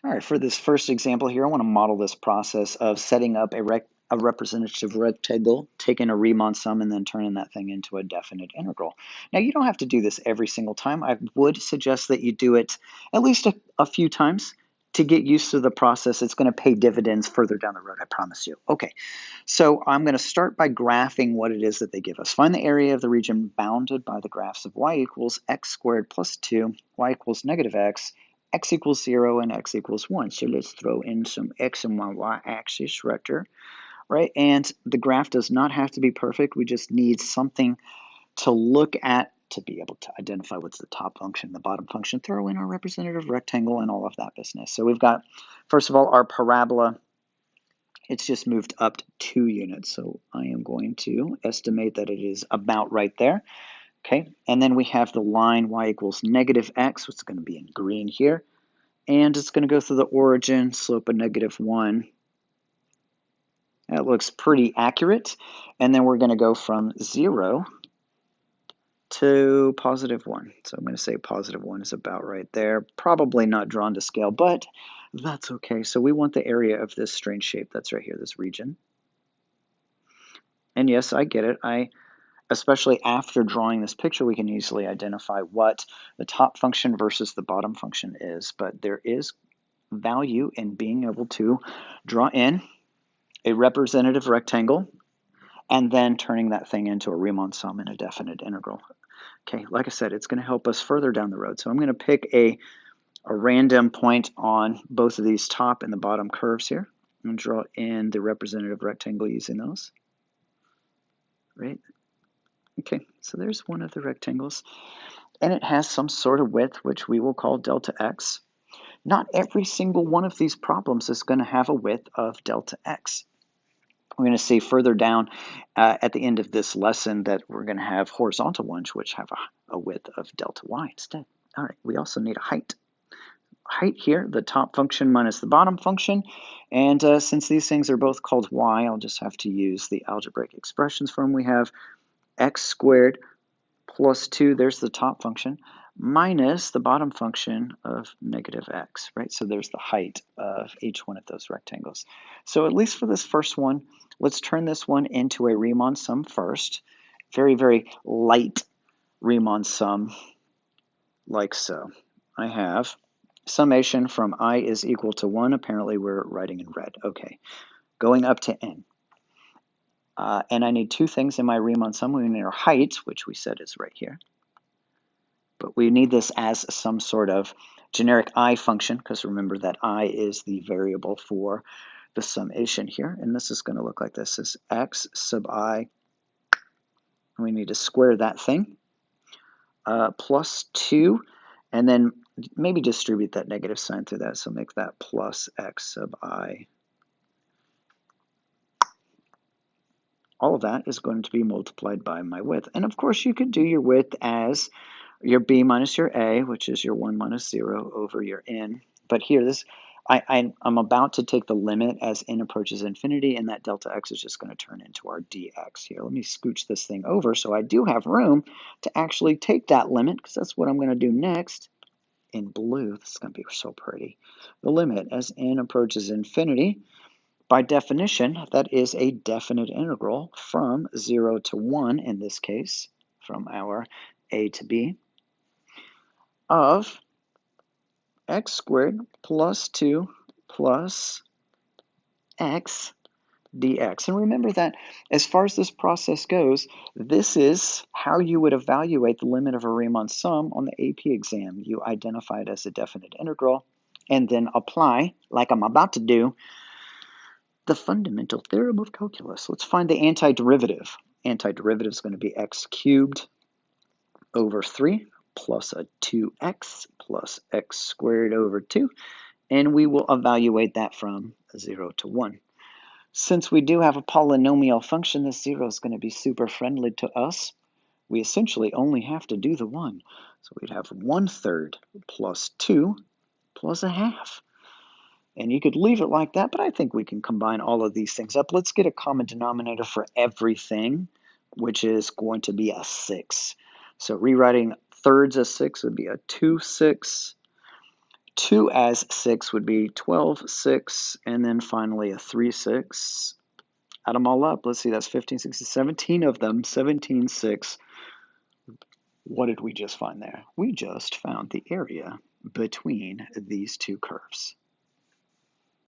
All right, for this first example here, I want to model this process of setting up a representative rectangle, taking a Riemann sum, and then turning that thing into a definite integral. Now, you don't have to do this every single time. I would suggest that you do it at least a few times to get used to the process. It's going to pay dividends further down the road, I promise you. Okay, so I'm going to start by graphing what it is that they give us. Find the area of the region bounded by the graphs of y equals x squared plus 2, y equals negative x equals 0, and x equals 1. So let's throw in some x and y axis right? And the graph does not have to be perfect. We just need something to look at to be able to identify what's the top function, the bottom function, throw in our representative rectangle and all of that business. So we've got, first of all, our parabola. It's just moved up 2 units. So I am going to estimate that it is about right there. Okay, and then we have the line y equals negative x, which is going to be in green here. And it's going to go through the origin, slope of -1. That looks pretty accurate. And then we're going to go from 0 to +1. So I'm going to say +1 is about right there. Probably not drawn to scale, but that's okay. So we want the area of this strange shape that's right here, this region. And yes, I get it. Especially after drawing this picture, we can easily identify what the top function versus the bottom function is. But there is value in being able to draw in a representative rectangle and then turning that thing into a Riemann sum and a definite integral. Okay, like I said, it's going to help us further down the road. So I'm going to pick a random point on both of these top and the bottom curves here and draw in the representative rectangle using those. Right? Okay, so there's one of the rectangles. And it has some sort of width, which we will call delta x. Not every single one of these problems is going to have a width of delta x. We're going to see further down at the end of this lesson that we're going to have horizontal ones which have a width of delta y instead. All right, we also need a height. Height here, the top function minus the bottom function. And since these things are both called y, I'll just have to use the algebraic expressions for them. We have x squared plus 2, there's the top function, minus the bottom function of negative x, right? So there's the height of each one of those rectangles. So at least for this first one, let's turn this one into a Riemann sum first. Very, very light Riemann sum, like so. I have summation from I is equal to 1. Apparently we're writing in red. Okay, going up to n. And I need 2 things in my Riemann sum. We need our height, which we said is right here. But we need this as some sort of generic I function, because remember that I is the variable for the summation here. And this is going to look like this. This is x sub I. And we need to square that thing. Plus 2. And then maybe distribute that negative sign through that. So make that plus x sub I. All of that is going to be multiplied by my width. And of course, you could do your width as your b minus your a, which is your 1 minus 0 over your n. But here, I'm about to take the limit as n approaches infinity, and that delta x is just going to turn into our dx here. Let me scooch this thing over so I do have room to actually take that limit, because that's what I'm going to do next. In blue, this is going to be so pretty. The limit as n approaches infinity. By definition, that is a definite integral from 0 to 1, in this case, from our a to b, of x squared plus 2 plus x dx. And remember that as far as this process goes, this is how you would evaluate the limit of a Riemann sum on the AP exam. You identify it as a definite integral and then apply, like I'm about to do, the fundamental theorem of calculus. Let's find the antiderivative. Antiderivative is going to be x cubed over 3 plus a 2x plus x squared over 2. And we will evaluate that from 0 to 1. Since we do have a polynomial function, this 0 is going to be super friendly to us. We essentially only have to do the 1. So we'd have 1/3 plus 2 plus a half. And you could leave it like that, but I think we can combine all of these things up. Let's get a common denominator for everything, which is going to be a 6. So rewriting thirds as 6 would be a 2/6. 2 as 6 would be 12, 6, and then finally a 3, 6. Add them all up. Let's see, that's 15, 16, 17 of them, 17, 6. What did we just find there? We just found the area between these two curves.